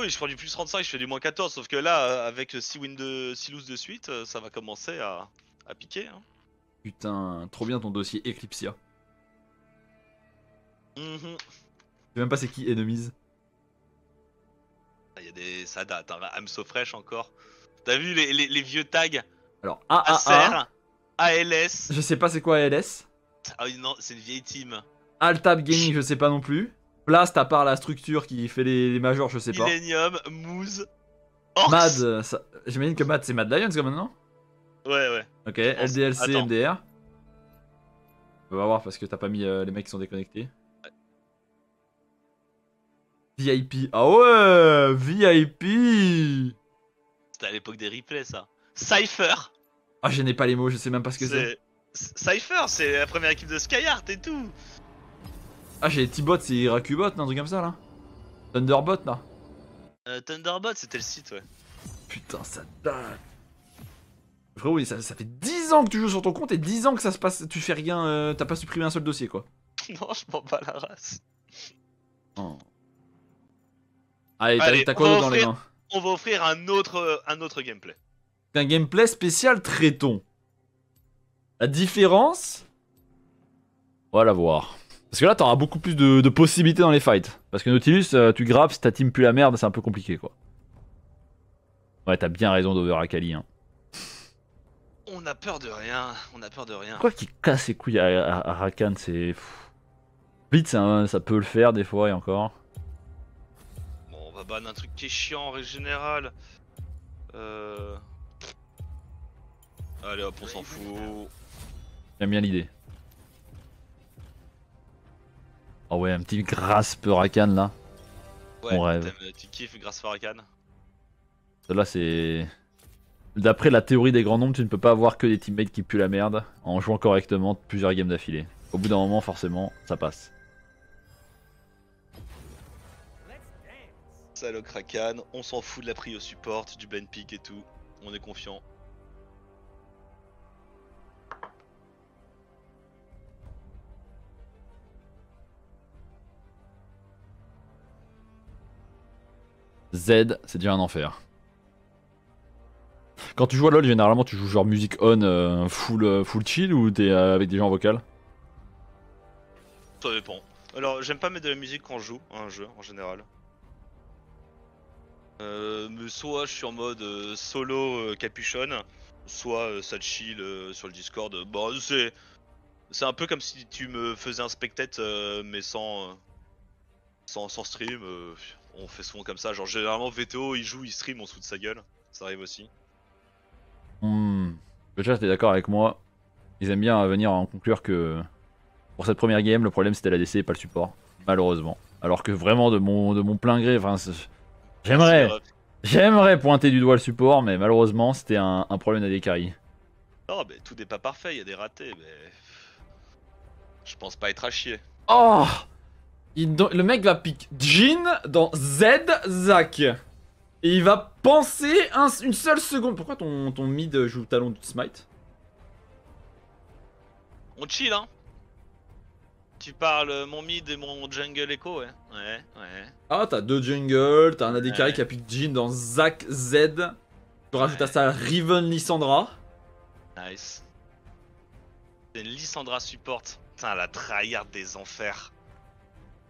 oui, je prends du plus 35, je fais du moins 14, sauf que là, avec 6 wins de 6 loses de suite, ça va commencer à piquer. Hein. Putain, trop bien ton dossier Eclipsia. Mhm. Je sais même pas c'est qui Enemies. Il y a des... Ça date, hein. I'm so fresh encore. T'as vu les vieux tags? Alors, AAA, Acer, ALS. je sais pas c'est quoi ALS. Ah oui, non, c'est une vieille team. Altab Gaming, je sais pas non plus. Blast, à part la structure qui fait les majors, je sais pas. Millennium, Moose, Mad, Orcs. j'imagine que Mad c'est Mad Lions comme maintenant. Ouais, ouais, Ok, je pense. LDLC, Attends. MDR. On va voir parce que t'as pas mis les mecs qui sont déconnectés. VIP. Ah ouais, VIP. C'était à l'époque des replays, ça. Cypher. Ah, je n'ai pas les mots, je sais même pas ce que c'est. C'est... Cypher, c'est la première équipe de Skyheart et tout. Ah, j'ai T-Bot, c'est Irakubot, un truc comme ça là. Thunderbot là. Thunderbot, c'était le site, ouais. Putain, ça date. Frérot, oui, ça fait 10 ans que tu joues sur ton compte et 10 ans que ça se passe, tu fais rien, t'as pas supprimé un seul dossier quoi. Non, je m'en bats la race. Oh. Allez, Allez, t'as quoi d'autre dans les mains? on va offrir un autre gameplay. Un gameplay spécial Tréton. La différence, on va la voir. Parce que là, t'auras beaucoup plus de possibilités dans les fights. Parce que Nautilus, tu grappes, si ta team pue la merde, c'est un peu compliqué quoi. Ouais, t'as bien raison d'Over Akali. Hein. On a peur de rien, on a peur de rien. Quoi qui casse les couilles à Rakan, c'est... Vite, ça peut le faire des fois et encore. Bon, on va ban un truc qui est chiant en règle générale. Allez hop, on s'en fout. J'aime bien l'idée. Oh ouais, un petit grasp Rakan là. Ouais, Mon rêve. tu kiffes grâce Farrakhan. Celle-là, c'est... D'après la théorie des grands nombres, tu ne peux pas avoir que des teammates qui puent la merde en jouant correctement plusieurs games d'affilée. Au bout d'un moment, forcément, ça passe. Salut Kraken, on s'en fout de la prio support, du Ben Pick et tout. On est confiant. Z, c'est déjà un enfer. Quand tu joues à LoL, généralement, tu joues genre musique on, full chill ou t'es avec des gens en vocal? Ça dépend. Alors, j'aime pas mettre de la musique quand je joue à un jeu en général. Mais soit je suis en mode solo capuchonne, soit ça chill sur le Discord. Bon, c'est un peu comme si tu me faisais un spectate mais sans stream. On fait souvent comme ça. Genre généralement VTO il joue, il stream, on se fout de sa gueule. Ça arrive aussi. Déjà, t'es d'accord avec moi. Ils aiment bien venir en conclure que pour cette première game, le problème c'était l'ADC et pas le support. Malheureusement. Alors que vraiment, de mon plein gré, enfin, j'aimerais. J'aimerais pointer du doigt le support, mais malheureusement, c'était un problème d'AD carry. Non, mais tout n'est pas parfait, il y a des ratés, mais. Je pense pas être à chier. Oh, le mec va pick Jhin dans Z Zac. Et il va penser une seule seconde. Pourquoi ton mid joue talon de smite? On chill, hein. Tu parles mon mid et mon jungle echo, ouais. Ouais, ouais. Ah, t'as deux jungles, t'as un AD carry Ouais. qui a pick Jhin dans Zac Z. Tu rajoutes à ça Riven Lissandra. Nice. C'est une Lissandra support. Putain, la tryhard des enfers.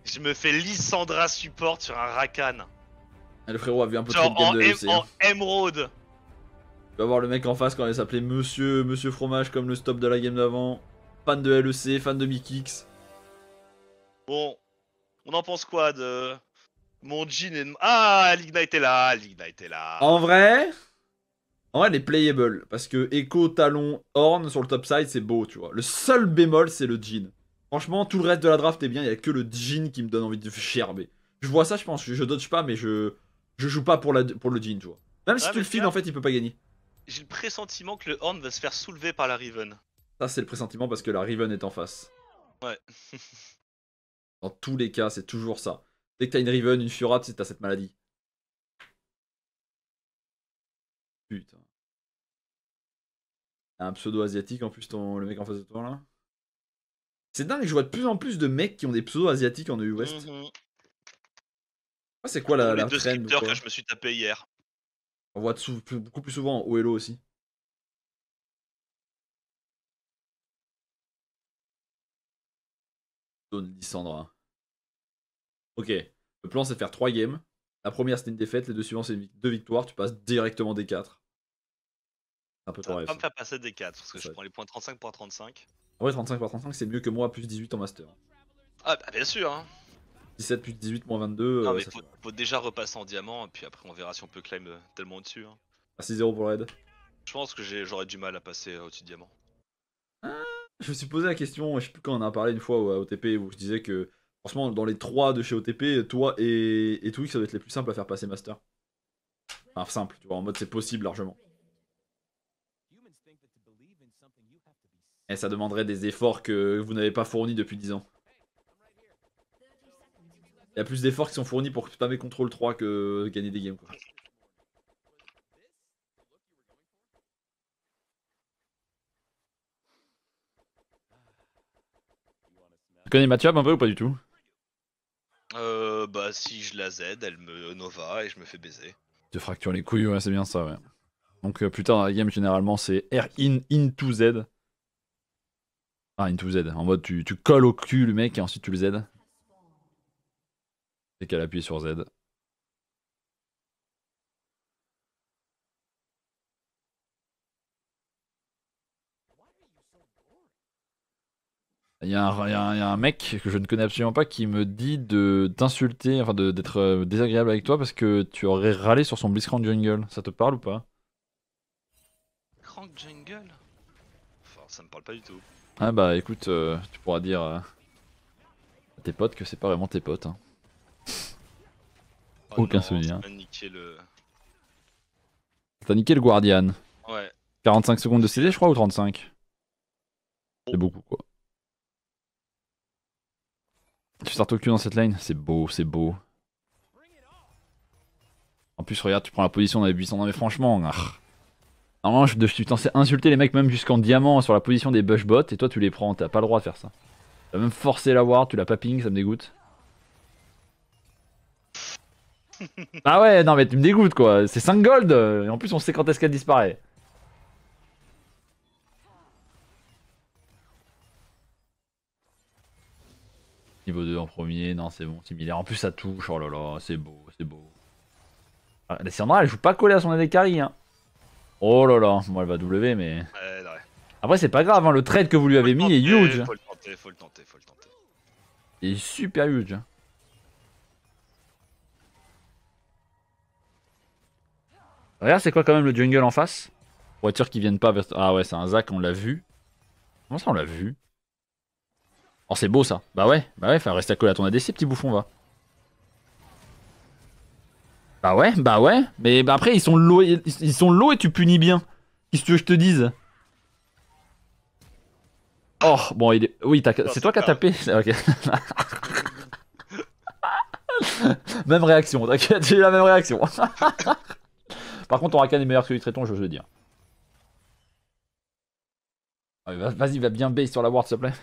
Je me fais Lissandra support sur un Rakan. Le frérot a vu un peu trop Genre de game de LEC. en Emerald. Tu vas voir le mec en face quand il s'appelait Monsieur Fromage comme le stop de la game d'avant. Fan de LEC, fan de Mikix. Bon, on en pense quoi de mon Jhin et... Ah, l'Ignite est là, l'Ignite est là. En vrai, elle est playable. Parce que Echo, Talon, Horn sur le top side, c'est beau, tu vois. Le seul bémol, c'est le Jhin. Franchement, tout le reste de la draft est bien. Il n'y a que le Jhin qui me donne envie de gerber. Je vois ça, je pense. Je dodge pas, mais je joue pas pour le Jhin, tu vois. Même si Ouais, tu mais le tu feed, vois, en fait, il peut pas gagner. j'ai le pressentiment que le Horn va se faire soulever par la Riven. Ça, c'est le pressentiment parce que la Riven est en face. Ouais. Dans tous les cas, c'est toujours ça. Dès que t'as une Riven, une Fiora, tu sais, t'as cette maladie. Putain. Un pseudo asiatique en plus, le mec en face de toi là. C'est dingue, je vois de plus en plus de mecs qui ont des pseudos asiatiques en EU West. c'est quoi Pour la les 2 trend ou scripteurs quoi? que je me suis tapé hier. On voit beaucoup plus souvent en OLO aussi. Donne Lissandra. Ok. Le plan c'est de faire 3 games. La première c'était une défaite, les deux suivants c'est 2 victoires, tu passes directement des 4. C'est un peu Ça ton va rêve. pas me Ça. faire passer des 4 parce que Ça je va prends les points 35 pour 35. En vrai 35 par 35 c'est mieux que moi plus 18 en master. Ah bah bien sûr hein. 17 plus 18 moins 22, Non mais ça fait faut déjà repasser en diamant et puis après on verra si on peut climb tellement au-dessus. Hein. à 6-0 pour le raid. Je pense que j'aurais du mal à passer au-dessus de diamant. Je me suis posé la question, je sais plus quand on en a parlé une fois à OTP où je disais que franchement dans les 3 de chez OTP, toi et Twix ça doit être les plus simples à faire passer master. Enfin simple, tu vois, en mode c'est possible largement. Et ça demanderait des efforts que vous n'avez pas fournis depuis 10 ans. Il y a plus d'efforts qui sont fournis pour spammer contrôle 3 que gagner des games quoi. Tu connais Mathieu un peu ou pas du tout? Bah si je la Z, elle me Nova et je me fais baiser. Te fracture les couilles, ouais c'est bien ça ouais. Donc plus tard dans la game généralement c'est R into Z. Ah into Z, en mode tu colles au cul le mec et ensuite tu le Z. Et qu'elle appuie sur Z. Il y a un mec que je ne connais absolument pas qui me dit d'insulter, enfin d'être désagréable avec toi parce que tu aurais râlé sur son Blitzcrank Jungle. Ça te parle ou pas? Crank Jungle? Enfin, ça me parle pas du tout. Ah bah écoute, tu pourras dire à tes potes que c'est pas vraiment tes potes. Hein. Oh Aucun non, souvenir. ça m'a niqué le... T'as niqué le Guardian. Ouais. 45 secondes de CD je crois ou 35? C'est beaucoup quoi. Tu startes au cul dans cette lane? C'est beau, c'est beau. En plus regarde, tu prends la position dans les buissons. Non mais franchement, normalement je suis censé insulter les mecs même jusqu'en diamant sur la position des bush bots et toi tu les prends, t'as pas le droit de faire ça. T'as même forcé la ward, tu l'as pas ping, ça me dégoûte. Ah ouais, non mais tu me dégoûtes quoi, c'est 5 gold et en plus on sait quand est-ce qu'elle disparaît. Niveau 2 en premier, non c'est bon, similaire. En plus ça touche, oh là là, c'est beau, c'est beau. Ah, la Syndra elle joue pas collée à son AD carry hein. Oh là là, moi elle va W mais... Ouais. Après c'est pas grave, hein, le trade que vous lui avez mis est huge. Faut le tenter, faut le tenter. Il est super huge. Regarde c'est quoi quand même le jungle en face. Pour être sûr qu'ils viennent pas vers... Ah ouais c'est un Zac, on l'a vu. Comment ça on l'a vu? Oh c'est beau ça. Bah ouais, enfin reste à coller à ton ADC petit bouffon va. Bah ouais. Mais bah après ils sont low et tu punis bien. Qu'est-ce que tu veux que je te dise? Oh bon il est... Oui c'est toi qui as tapé. Ok. Même réaction, t'inquiète, j'ai eu la même réaction. Par contre, ton Rakan est meilleur que Utreton, je veux le dire. Vas-y, va bien base sur la ward, s'il te plaît.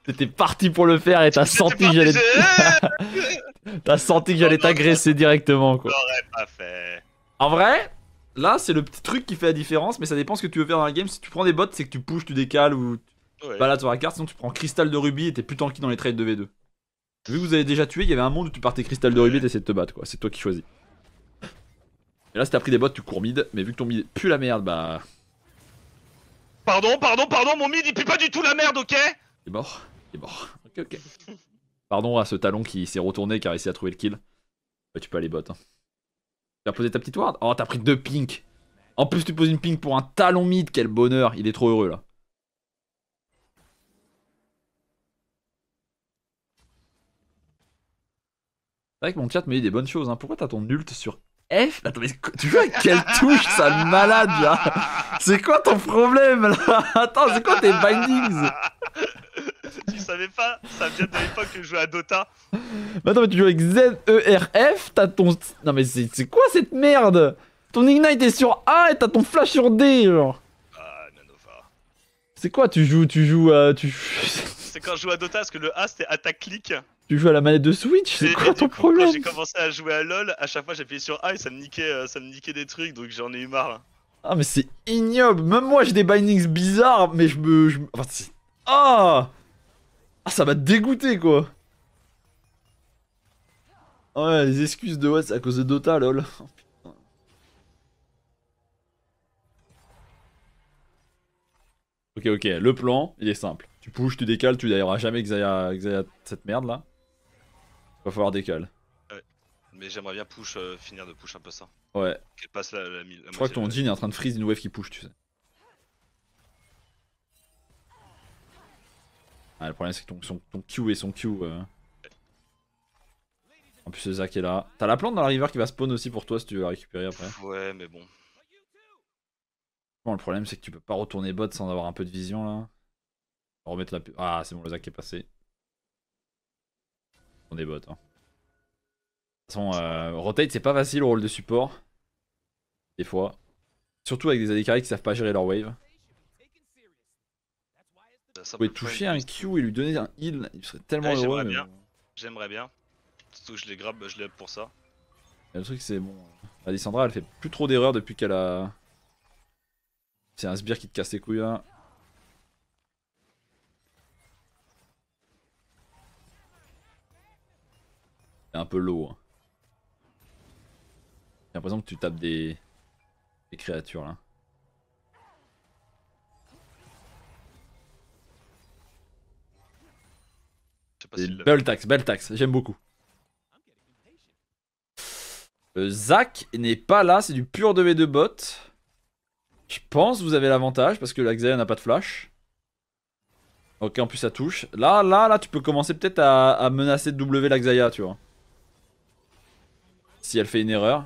T'étais parti pour le faire et t'as senti que j'allais... T'as senti que j'allais t'agresser directement, quoi. J'aurais pas fait. En vrai, là, c'est le petit truc qui fait la différence, mais ça dépend ce que tu veux faire dans la game. Si tu prends des bots, c'est que tu pushes, tu décales ou tu balades sur la carte. Sinon, tu prends Cristal de Ruby et t'es plus tanky dans les trades de V2. Vu que vous avez déjà tué, il y avait un monde où tu partais Cristal de Ruby et t'essayais de te battre, quoi. C'est toi qui choisis. Et là, si t'as pris des bots, tu cours mid, mais vu que ton mid pue la merde, bah. Pardon, mon mid il pue pas du tout la merde, ok? Il est mort. Ok. Pardon à ce talon qui s'est retourné car il a réussi à trouver le kill. Bah, tu peux aller bot. Hein. Tu as posé ta petite ward? Oh, t'as pris 2 pings. En plus, tu poses une ping pour un talon mid, quel bonheur. Il est trop heureux là. C'est vrai que mon chat me dit des bonnes choses. Hein. Pourquoi t'as ton ult sur F? Attends, mais tu joues avec quelle touche, sale malade là? C'est quoi ton problème là? Attends, c'est quoi tes bindings? Tu savais pas? Ça vient de l'époque que je jouais à Dota. Mais attends, mais tu joues avec ZERF, t'as ton... Non mais c'est quoi cette merde? Ton Ignite est sur A et t'as ton flash sur D, genre. Ah, Nanova. C'est quoi, tu joues... C'est quand je joue à Dota parce que le A c'était attaque-clic. Tu joues à la manette de Switch, c'est Et quoi du ton coup, problème? quand j'ai commencé à jouer à LoL, à chaque fois j'appuyais sur A et ça me niquait des trucs, donc j'en ai eu marre. Ah mais c'est ignoble, même moi j'ai des bindings bizarres, mais enfin, ah ah, ça m'a dégoûté quoi. Ouais, les excuses de Watt c'est à cause de Dota lol. Ok, ok, le plan, il est simple. Tu pushes, tu décales, tu n'ailleras jamais Xayah cette merde là. Va falloir décaler. Ouais. Mais j'aimerais bien finir de push un peu ça. Ouais. Qu'elle passe la Je crois que moitié ton de Jhin est en train de freeze une wave qui push, tu sais. Ah, le problème c'est que ton Q et son Q. En plus, le Zac est là. T'as la plante dans la river qui va spawn aussi pour toi si tu veux la récupérer après. Ouais, mais bon. Bon, le problème c'est que tu peux pas retourner bot sans avoir un peu de vision là. On va remettre la. Ah, c'est bon, le Zac est passé. On est bot. Hein. De toute façon, rotate c'est pas facile au rôle de support. Des fois. Surtout avec des AD qui savent pas gérer leur wave. Vous pouvez toucher un Q et lui donner un heal, il serait tellement Ouais, heureux. j'aimerais Mais bien. bon. J'aimerais bien. Surtout que je les up pour ça. Et le truc c'est bon. La Lissandra elle fait plus trop d'erreurs depuis qu'elle a. C'est un sbire qui te casse les couilles là. C'est un peu low. Hein. J'ai l'impression que tu tapes des créatures là. Je sais pas C'est si belle taxe, j'aime beaucoup. Zac n'est pas là, c'est du pur 2v2 bot. Je pense que vous avez l'avantage parce que la Xayah n'a pas de flash. Ok, en plus ça touche. Là, tu peux commencer peut-être à menacer de W la Xayah, tu vois. Si elle fait une erreur.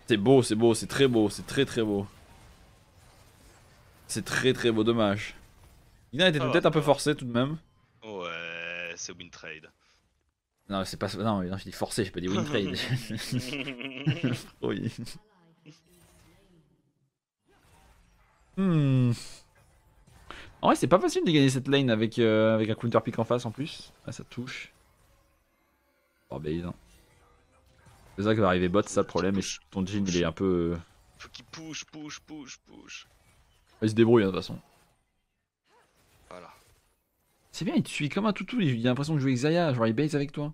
C'est beau, c'est très beau, c'est très beau. C'est très beau, dommage. Ignite était peut-être un peu forcé tout de même. Ouais, c'est win trade. Non, c'est pas. Non, je dis forcé, j'ai pas dit win trade. Oui. En vrai, c'est pas facile de gagner cette lane avec un counter pick en face en plus. Ah, ça touche. Oh, base. Hein. C'est ça qui va arriver bot, c'est ça le problème. Et ton Jhin il est un peu. Faut qu'il push. Il se débrouille hein, de toute façon. Voilà. C'est bien, il te suit comme un toutou. Il a l'impression de jouer avec Xayah. Genre, il base avec toi.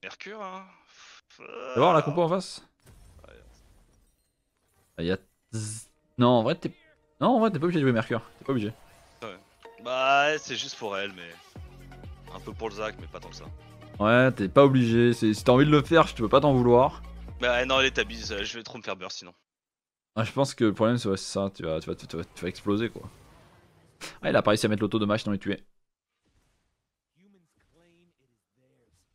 Mercure, hein. Tu vas voir la compo en face. Ah, y a... Non, en vrai, t'es. Non, en vrai, t'es pas obligé de jouer Mercure. T'es pas obligé. Ouais. Bah, ouais, c'est juste pour elle, mais. Un peu pour le Zac, mais pas tant que ça. Ouais, t'es pas obligé. Si t'as envie de le faire, je peux pas t'en vouloir. Bah, non, elle est t'abuse, je vais trop me faire beurre sinon. Ah, je pense que le problème, c'est ça. Tu vas exploser quoi. Ah, il a pas réussi à mettre l'auto de match dans les tuer.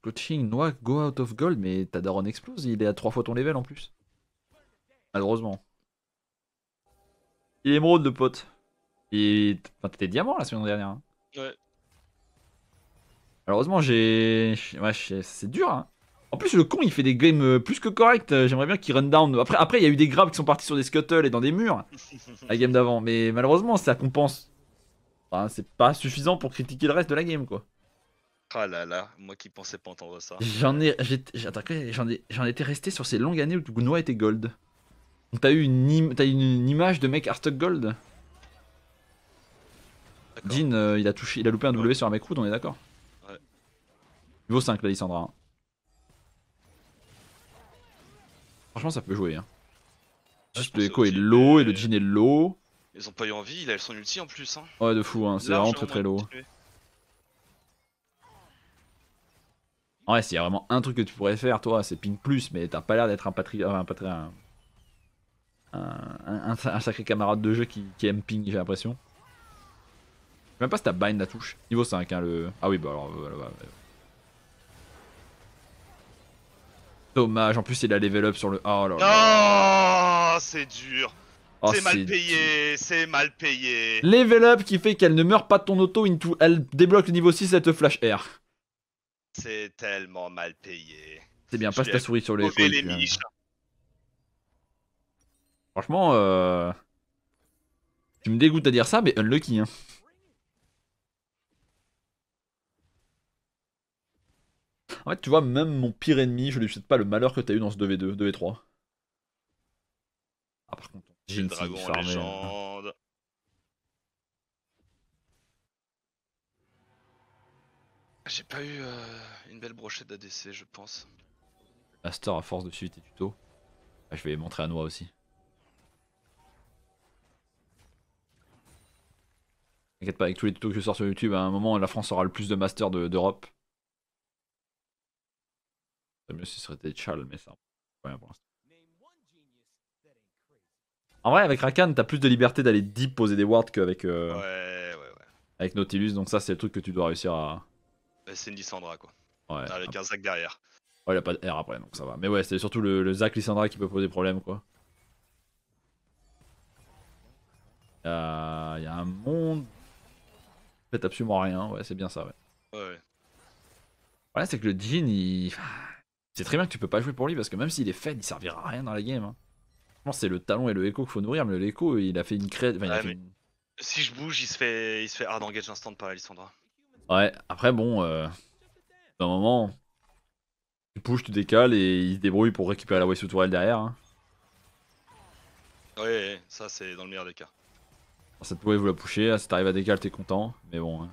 Coaching, Noah, go out of gold, mais ta daronne explose, il est à 3 fois ton level en plus. Malheureusement. Il est émeraude de pote. Et. Enfin, t'étais diamant la semaine dernière. Hein. Ouais. Malheureusement, j'ai. Ouais, c'est dur. Hein. En plus, le con il fait des games plus que corrects. J'aimerais bien qu'il run down. Après, il y a eu des grabs qui sont partis sur des scuttles et dans des murs. La game d'avant. Mais malheureusement, ça compense. Enfin, c'est pas suffisant pour critiquer le reste de la game quoi. Ah là là, moi qui pensais pas entendre ça. J'en étais resté sur ces longues années où Noah était gold. Donc t'as eu une image de mec Arstock Gold. Jhin, il a loupé un W sur un mec route, on est d'accord. Ouais. Niveau 5 la Lissandra. Hein. Franchement ça peut jouer. Hein. Juste le Echo est low et le Jhin est low. Ils ont pas eu envie, il a son ulti en plus. Hein. Ouais de fou, hein. C'est vraiment très low. Ouais, s'il y a vraiment un truc que tu pourrais faire, toi, c'est ping plus, mais t'as pas l'air d'être un sacré camarade de jeu qui aime ping, j'ai l'impression. Je sais même pas si t'as bind la touche. Niveau 5, hein, le. Ah oui, bah alors. Voilà. Dommage, en plus il a level up sur le. Oh là là. Oh, c'est dur. Oh, c'est mal payé, c'est mal payé. Level up qui fait qu'elle ne meurt pas de ton auto, elle débloque le niveau 6, elle te flash air. C'est tellement mal payé. C'est bien, passe ta souris sur le Echo. Franchement, tu me dégoûtes à dire ça, mais unlucky. Hein. En fait, tu vois, même mon pire ennemi, je lui souhaite pas le malheur que t'as eu dans ce 2v2, 2v3. Ah, par contre, C'est le Jin, s'il dragon en farmait, légende. J'ai pas eu une belle brochette d'ADC, je pense. Master à force de suivre tes tutos. Ah, je vais montrer à Noah aussi. T'inquiète pas, avec tous les tutos que je sors sur YouTube, à un moment, la France aura le plus de masters d'Europe. C'est mieux si ce serait Chal, mais ça. Rien pour l'instant. En vrai, avec Rakan, t'as plus de liberté d'aller deep poser des wards qu'avec Ouais. avec Nautilus, donc ça, c'est le truc que tu dois réussir à. Bah, c'est une Lissandra quoi. Ouais. Avec un Zac derrière. Ouais, il a pas de R après, donc ça va. Mais ouais, c'était surtout le Zac Lissandra qui peut poser problème, quoi. Il y a un monde. Fait absolument rien, ouais, c'est bien ça, ouais. Ouais. Ouais, c'est que le Jhin, il. C'est très bien que tu peux pas jouer pour lui parce que même s'il est fed, il servira à rien dans la game. Hein. Je pense que c'est le talon et le echo qu'il faut nourrir, mais le echo, il a fait une crête. Enfin, il a Ouais, fait mais une- si je bouge, il se fait hard engage instant par la Lissandra. Ouais, après, bon, d'un moment, tu pushes, tu décales et il se débrouille pour récupérer la wave sous tourelle derrière. Hein. Ouais, ça c'est dans le meilleur des cas. Alors, cette wave, vous la pushez, si t'arrives à décaler, t'es content, mais bon. Hein.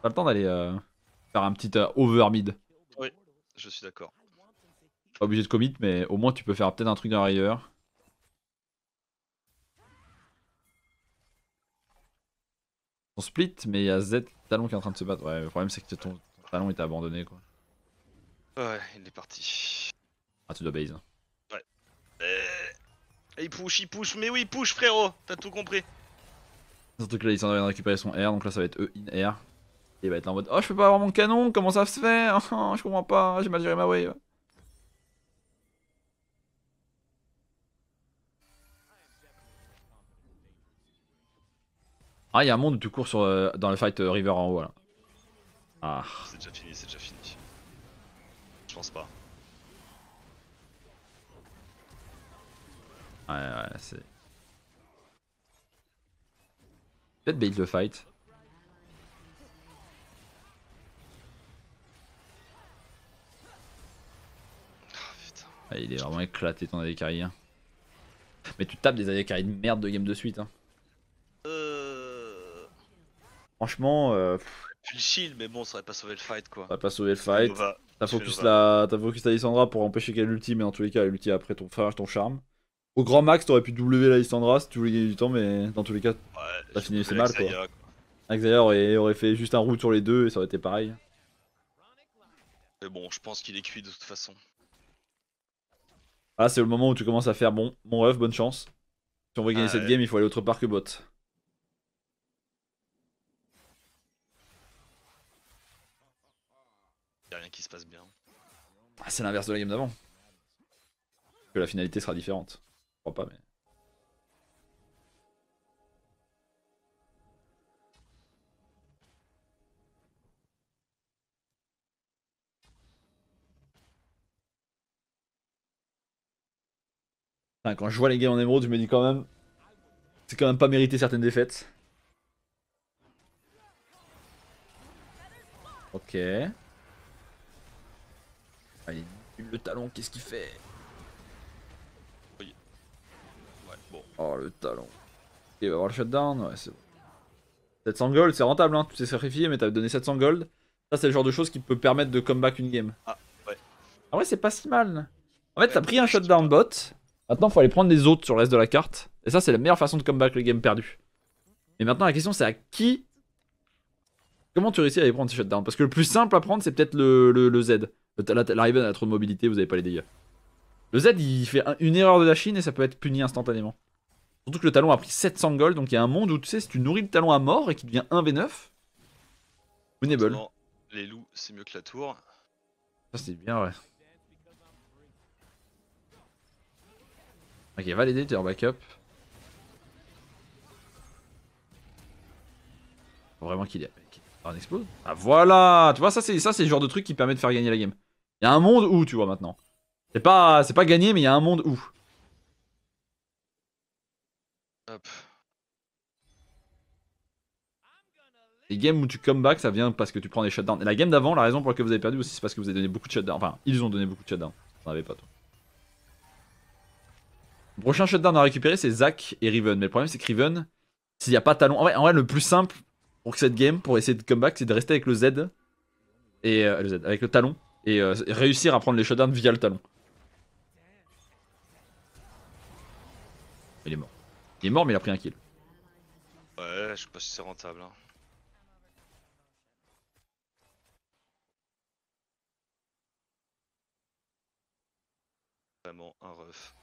T'as le temps d'aller faire un petit over mid. Oui, je suis d'accord. Pas obligé de commit, mais au moins tu peux faire peut-être un truc dans la river. On split, mais il y a Z Talon qui est en train de se battre. Ouais, le problème c'est que ton Talon il t'a abandonné quoi. Ouais, il est parti. Ah, tu dois base. Ouais. Il push, mais oui, push frérot, t'as tout compris. Surtout que là il s'en vient de récupérer son R, donc là ça va être E in air. Et il va être là en mode oh, je peux pas avoir mon canon, comment ça se fait? Oh, je comprends pas, j'ai mal géré ma wave. Ah, il y a un monde où tu cours sur, dans le fight river en haut là. Ah. C'est déjà fini, c'est déjà fini. Je pense pas. Ouais, c'est. Peut-être bait le fight. Ah, putain. Ah, il est vraiment éclaté ton AD hein. Mais tu tapes des AD de merde de game de suite. Hein. Franchement, Puis le shield, mais bon, ça aurait pas sauvé le fight quoi. ça va pas sauver le fight. Nova. T'as Je fais focus, Nova. t'as focus la Lissandra pour empêcher qu'elle ulti, mais dans tous les cas, elle ulti après ton frère, ton charme. Au grand max, t'aurais pu W la Lissandra si tu voulais gagner du temps, mais dans tous les cas, Ouais, t'as j'ai fini doublé c'est mal quoi. Xayah, Xayah aurait fait juste un route sur les deux et ça aurait été pareil. Mais bon, je pense qu'il est cuit de toute façon. Là, c'est le moment où tu commences à faire bon, mon ref, bonne chance. Si on veut gagner Ah cette ouais. game, il faut aller autre part que bot. Y'a rien qui se passe bien. Ah, c'est l'inverse de la game d'avant. Que la finalité sera différente. Je crois pas, mais. Enfin, quand je vois les games en émeraude, je me dis quand même. C'est quand même pas mérité certaines défaites. Ok. Ah, il est nul, le talon, qu'est-ce qu'il fait? Ouais, bon. Oh, le talon. Il va avoir le shutdown, ouais, c'est bon. 700 gold, c'est rentable, hein. Tu t'es sacrifié, mais t'as donné 700 gold. Ça, c'est le genre de choses qui peut permettre de comeback une game. Ah, ouais. En vrai, c'est pas si mal. En fait, Ouais, t'as pris un je sais shutdown pas. bot. Maintenant, faut aller prendre les autres sur le reste de la carte. Et ça, c'est la meilleure façon de comeback le game perdu. Mais maintenant, la question, c'est à qui. Comment tu réussis à aller prendre ces shutdowns? Parce que le plus simple à prendre, c'est peut-être le Z. La Riven a trop de mobilité, vous avez pas les dégâts. Le Z, il fait une erreur de Dashin et ça peut être puni instantanément. Surtout que le talon a pris 700 gold, donc il y a un monde où tu sais, si tu nourris le talon à mort et qu'il devient 1v9, winnable. Maintenant, les loups, c'est mieux que la tour. Ça, c'est bien, ouais. Ok, va l'aider, t'es en backup. Faut vraiment qu'il ait un explose. Ah voilà. Tu vois, ça c'est le genre de truc qui permet de faire gagner la game. Il y a un monde où, tu vois, maintenant. C'est pas gagné, mais il y a un monde où. Hop. Les games où tu come back, ça vient parce que tu prends des shutdowns. Et la game d'avant, la raison pour laquelle vous avez perdu aussi, c'est parce que vous avez donné beaucoup de shutdowns. Enfin, ils ont donné beaucoup de shutdowns. T'en avais pas, toi. Le prochain shutdown à récupérer, c'est Zac et Riven. Mais le problème, c'est que Riven, s'il n'y a pas talon. En vrai, le plus simple pour que cette game, pour essayer de comeback, c'est de rester avec le Z. Et le Z, avec le talon. Et réussir à prendre les shutdowns via le talon. Il est mort. Il est mort, mais il a pris un kill. Ouais, je sais pas si c'est rentable. Hein. Vraiment un ref.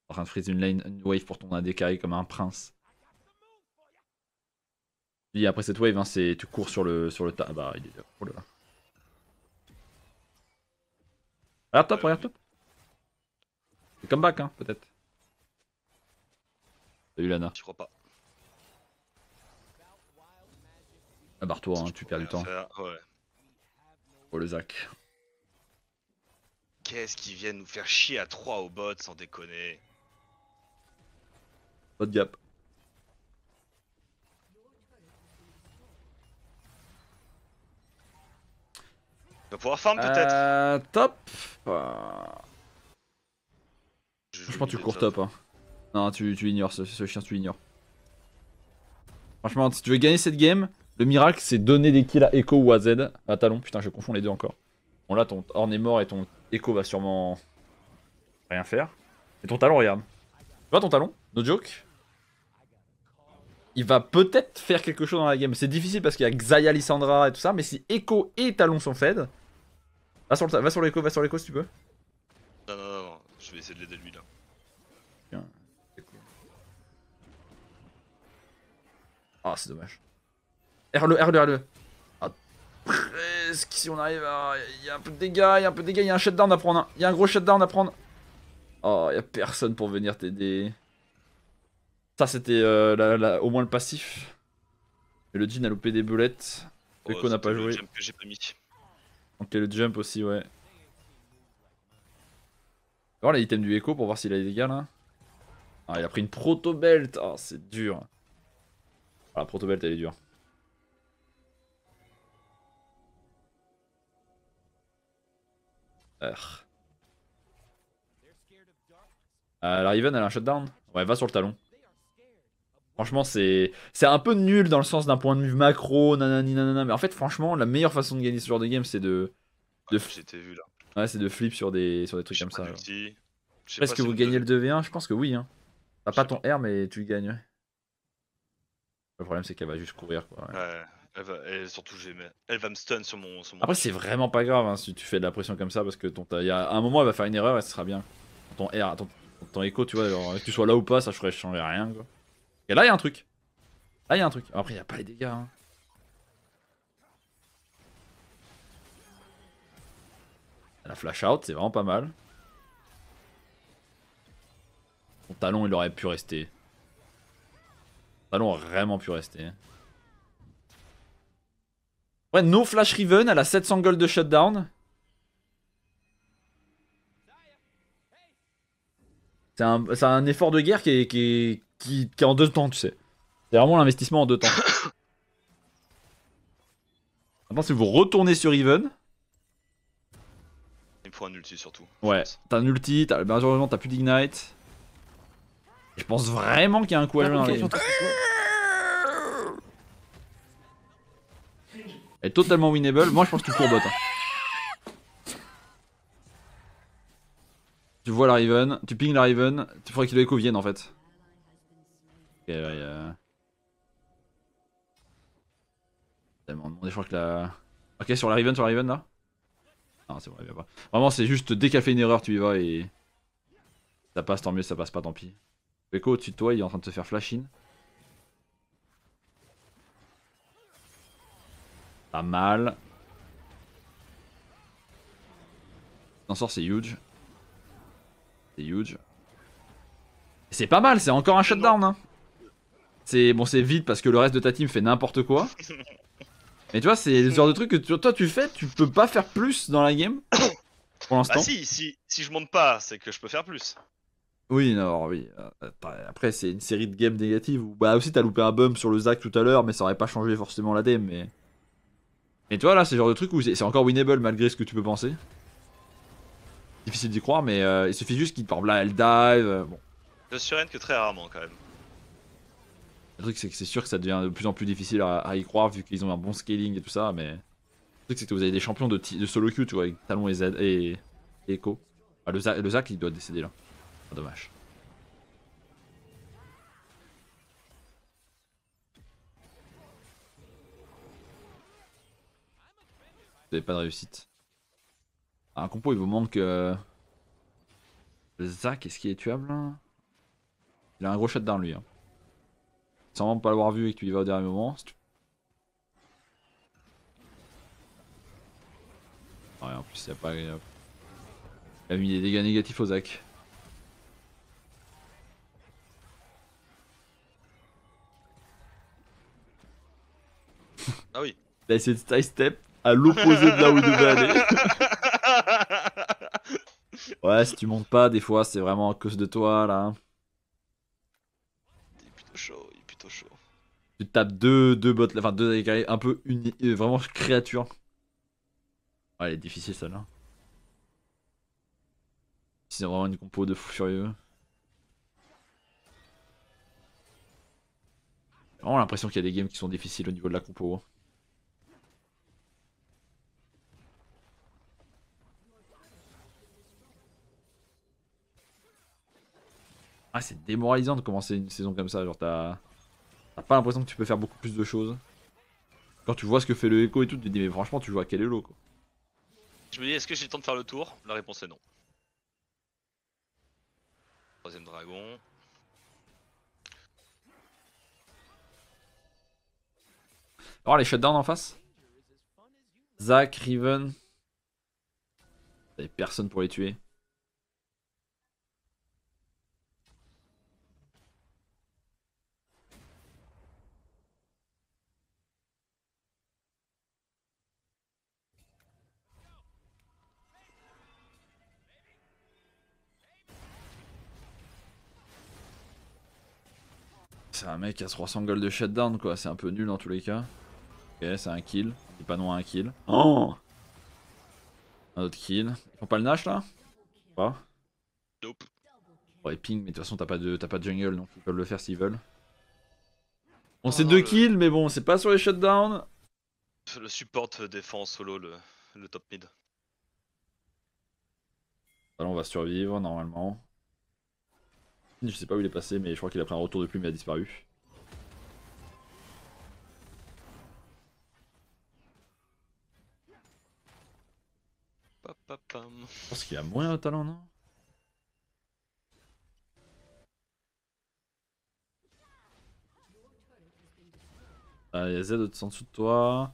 En train de freeze une lane, une wave pour ton AD carry comme un prince. Et après cette wave, hein, tu cours sur le tas. Ah bah, il est là. Oh là là. Regarde top, regarde top. C'est comeback, hein, peut-être. Salut Lana. Je crois pas. Ah, barre-toi, hein, tu perds du temps. Ouais. Oh le Zac. Qu'est-ce qu'ils viennent nous faire chier à 3 au bot sans déconner. Pas de gap. On va pouvoir farm peut-être. Top. Je Je pense que tu cours top. Hein. Non, tu ignores ce chien, tu ignores. Franchement, si tu veux gagner cette game, le miracle c'est donner des kills à Echo ou à Z. À Talon, putain, je confonds les deux encore. Bon, là, ton Horn est mort et ton Echo va sûrement rien faire. Et ton Talon, regarde. Tu vois ton Talon? No joke. Il va peut-être faire quelque chose dans la game. C'est difficile parce qu'il y a Xayah, Lissandra et tout ça, mais si Echo et Talon sont fed, va sur l'Echo, si tu peux. Non, je vais essayer de l'aider lui là. Tiens, ah, c'est dommage. R2. Ah, presque, si on arrive à... Il y a un peu de dégâts, il y a un shutdown à prendre. Il y a un gros shutdown à prendre. Oh, il y a personne pour venir t'aider. Ça, c'était au moins le passif. Et le Jin a loupé des boulettes. Echo n'a pas joué. Le jump que j'ai pas mis. Ok, le jump aussi, ouais. On va voir l'item du Echo pour voir s'il a des dégâts là. Ah, il a pris une proto-belt. Oh, c'est dur. Ah, la proto-belt, elle est dure. La Riven, elle a un shutdown. Ouais, va sur le talon. Franchement, c'est un peu nul dans le sens d'un point de vue macro, nanani nanana. Mais en fait, franchement, la meilleure façon de gagner ce genre de game, c'est de. J'étais vu là. Ouais, c'est de flip sur des trucs comme ça. Est-ce que vous gagnez le 2v1? Je pense que oui. Hein. T'as pas ton R, mais tu gagnes. Le problème, c'est qu'elle va juste courir. Quoi, ouais. Surtout, elle va me stun sur mon. Après, c'est vraiment pas grave hein, si tu fais de la pression comme ça parce que à un moment, elle va faire une erreur et ce sera bien. Ton R, ton Echo, tu vois, genre, que tu sois là ou pas, ça changerait rien. Quoi. Et là, il y a un truc. Après, il n'y a pas les dégâts. Hein. La flash out, c'est vraiment pas mal. Ton talon, il aurait pu rester. Ton talon aurait vraiment pu rester. Ouais, no flash Riven, elle a 700 gold de shutdown. C'est un effort de guerre qui est en 2 temps, tu sais. C'est vraiment l'investissement en 2 temps. Maintenant, si vous retournez sur Riven. Il faut un ulti surtout. Ouais, t'as un ulti, malheureusement t'as plus d'ignite. Je pense vraiment qu'il y a un coup à jouer dans la game. Elle est totalement winnable. Moi je pense que tu cours bot. Hein. Tu vois la Riven, tu ping la Riven. Il faudrait que le Echo vienne en fait. Ok, ouais. Tellement demandé, je crois que la. Ok, sur la Riven là. Non, c'est bon, il vient pas. Vraiment, c'est juste dès qu'elle fait une erreur, tu y vas et. Ça passe, tant mieux, ça passe pas, tant pis. Echo au-dessus de toi, il est en train de se faire flash in. Pas mal. T'en sors, c'est huge. C'est huge. C'est pas mal, c'est encore un shutdown. Hein. C'est vite parce que le reste de ta team fait n'importe quoi. Mais tu vois, c'est le genre de truc que toi tu fais, tu peux pas faire plus dans la game. Pour l'instant. Ah si je monte pas, c'est que je peux faire plus. Oui, non, oui. Après, c'est une série de games négatives où, bah, aussi, t'as loupé un bump sur le Zac tout à l'heure, mais ça aurait pas changé forcément la game. Mais tu vois, là, c'est le genre de truc où c'est encore winnable malgré ce que tu peux penser. Difficile d'y croire, mais il suffit juste qu'il, par exemple, là, elle dive. Bon, Je surrenne que très rarement quand même. le truc, c'est que c'est sûr que ça devient de plus en plus difficile à y croire vu qu'ils ont un bon scaling et tout ça, mais. Le truc, c'est que vous avez des champions de solo queue, tu vois, avec Talon et Z et Echo. Ah, le Zac, il doit décéder là. Ah, dommage. Vous avez pas de réussite. Ah, un compo, il vous manque. Le Zac, est-ce qu'il est tuable là? Il a un gros shutdown lui. Hein. Sans vraiment pas l'avoir vu et que tu y vas au dernier moment. Ouais, en plus, il a pas. Il a mis des dégâts négatifs au Zac. Ah oui. Il a essayé de side step à l'opposé de là où il devait aller. Ouais, si tu montes pas, des fois, c'est vraiment à cause de toi là. Il est plutôt chaud, il est plutôt chaud. Tu te tapes deux bots, enfin deux aguerris un peu vraiment créatures. Ouais, elle est difficile celle-là. C'est vraiment une compo de fou furieux. J'ai vraiment l'impression qu'il y a des games qui sont difficiles au niveau de la compo. Ah, c'est démoralisant de commencer une saison comme ça. Genre, t'as pas l'impression que tu peux faire beaucoup plus de choses. Quand tu vois ce que fait le Echo et tout, tu te dis, mais franchement, tu joues à quel elo quoi. Je me dis, est-ce que j'ai le temps de faire le tour? La réponse est non. Troisième dragon. Alors, les shutdowns en face Zac, Riven. T'avais personne pour les tuer. C'est un mec qui a 300 gold de shutdown quoi, c'est un peu nul dans tous les cas. Ok, c'est un kill. C'est pas non un kill. Oh, un autre kill. Ils font pas le Nash là? Pas. Nope. Ouais, ping, mais de toute façon t'as pas de jungle donc ils peuvent le faire s'ils veulent. On Oh sait non, 2 kills, mais bon, c'est pas sur les shutdowns. le support défend en solo le top mid. Alors on va survivre normalement. Je sais pas où il est passé, mais je crois qu'il a pris un retour de plume et a disparu. Papapam. Je pense qu'il a moins de talent, non? Ah, il y a Z en dessous de toi.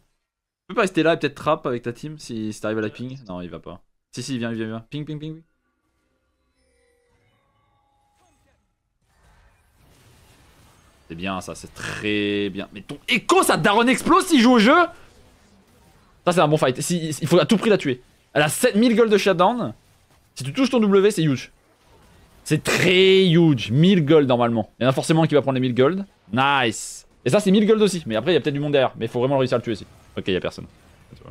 Tu peux pas rester là et peut-être trap avec ta team si t'arrives à la ping? Non, il va pas. Si, si, il vient, il vient, il vient. Ping, ping, ping. C'est bien ça, c'est très bien. Mais ton Echo, ça Daron explose s'il joue au jeu? Ça, c'est un bon fight. Il faut à tout prix la tuer. Elle a 7000 gold de shutdown. Si tu touches ton W, c'est huge. C'est très huge. 1000 gold normalement. Il y en a forcément un qui va prendre les 1000 gold. Nice. Et ça, c'est 1000 gold aussi. Mais après, il y a peut-être du monde derrière. Mais il faut vraiment réussir à le tuer aussi. Ok, il y a personne. Ok,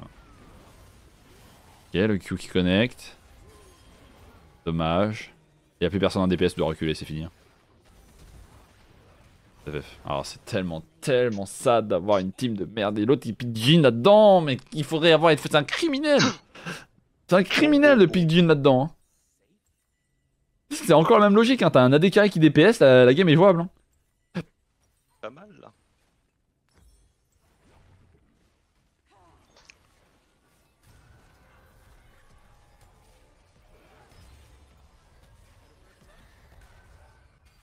le Q qui connecte. Dommage. Il n'y a plus personne en DPS de reculer, c'est fini. Alors c'est tellement sad d'avoir une team de merde et l'autre il pique Jin là-dedans, mais il faudrait avoir été c'est un criminel. C'est un criminel de pique Jin là-dedans. Hein. C'est encore la même logique, hein. T'as un AD carry qui DPS, la game est jouable. Hein. Pas mal là.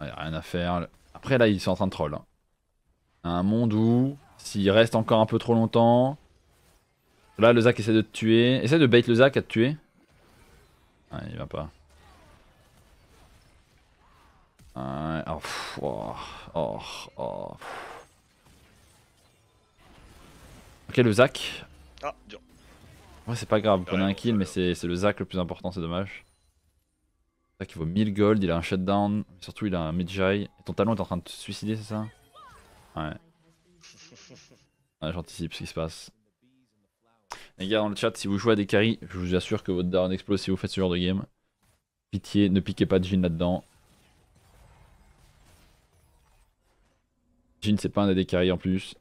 Ouais, rien à faire. Après là ils sont en train de troll. Hein. Un monde où, s'il reste encore un peu trop longtemps... Là le Zac essaie de te tuer. Essaie de bait le Zac à te tuer. Ouais, il va pas. Ouais, oh, oh. Ok le Zac. Ah, dur. Ouais c'est pas grave, vous prenez un kill bon, mais c'est le Zac le plus important, c'est dommage. Il vaut 1000 gold, il a un shutdown, surtout il a un Medjay. Et ton talon est en train de te suicider, c'est ça? Ouais. Ouais, j'anticipe ce qui se passe. Les gars dans le chat, si vous jouez à des carries, je vous assure que votre Daron explose si vous faites ce genre de game. Pitié, ne piquez pas de Jhin là-dedans. Jhin c'est pas un AD carry en plus.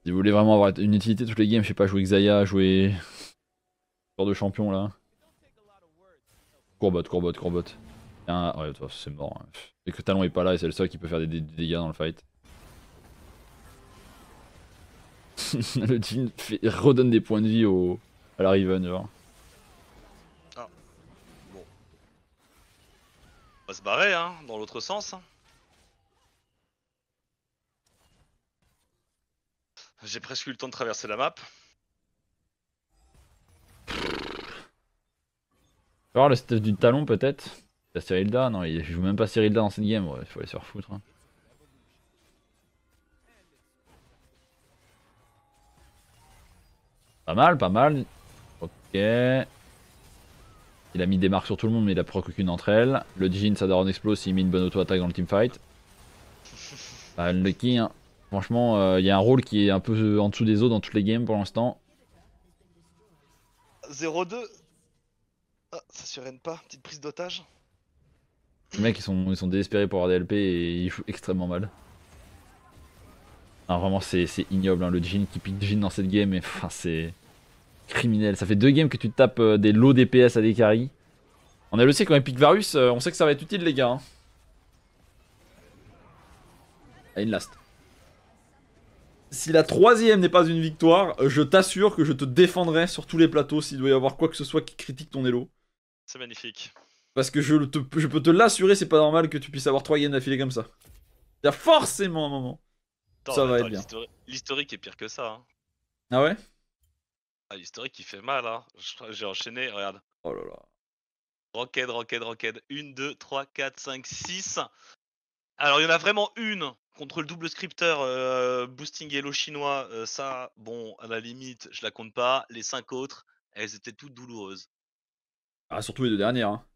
Si vous voulez vraiment avoir une utilité toutes les games, je sais pas, jouer Xayah, jouer... genre de champion là. Courbotte. Ouais, c'est mort. Hein. Et que Talon est pas là et c'est le seul qui peut faire des dégâts dans le fight. Le Jhin redonne des points de vie à la Riven, genre. Ah, bon. On va se barrer, hein, dans l'autre sens. J'ai presque eu le temps de traverser la map. Tu voir le stuff du talon peut-être? La Cyrilda? Non, il joue même pas Cyrilda dans cette game, ouais, il faut aller se faire foutre. Hein. Pas mal. Ok. Il a mis des marques sur tout le monde, mais il a proc aucune d'entre elles. Le Jhin, ça doit explose s'il met une bonne auto-attaque dans le teamfight. Bah, Lucky, hein. Franchement, il y a un rôle qui est un peu en dessous des autres dans toutes les games pour l'instant. 0-2. Ah, ça surrène pas, petite prise d'otage. Les mecs, ils sont désespérés pour avoir des LP et ils jouent extrêmement mal. Non, vraiment, c'est ignoble, hein, le Jhin qui pique Jhin dans cette game, mais enfin, c'est criminel. Ça fait 2 games que tu te tapes des low DPS à des carries. On a le sait quand il pique Varus, on sait que ça va être utile, les gars. Hein. Ah, une last. Si la 3ème n'est pas une victoire, je t'assure que je te défendrai sur tous les plateaux s'il doit y avoir quoi que ce soit qui critique ton elo. C'est magnifique. Parce que je peux te l'assurer, c'est pas normal que tu puisses avoir 3 games d'affilée comme ça. Il y a forcément un moment. Attends, Ça va être bien. L'historique est pire que ça. Hein. Ah ouais? Ah, l'historique il fait mal. Hein. J'ai enchaîné, regarde. Oh là là. Rocket. 1, 2, 3, 4, 5, 6. Alors il y en a vraiment une contre le double scripteur boosting yellow chinois. Ça, bon, à la limite, je la compte pas. Les 5 autres, elles étaient toutes douloureuses. Ah, surtout les 2 dernières. Hein.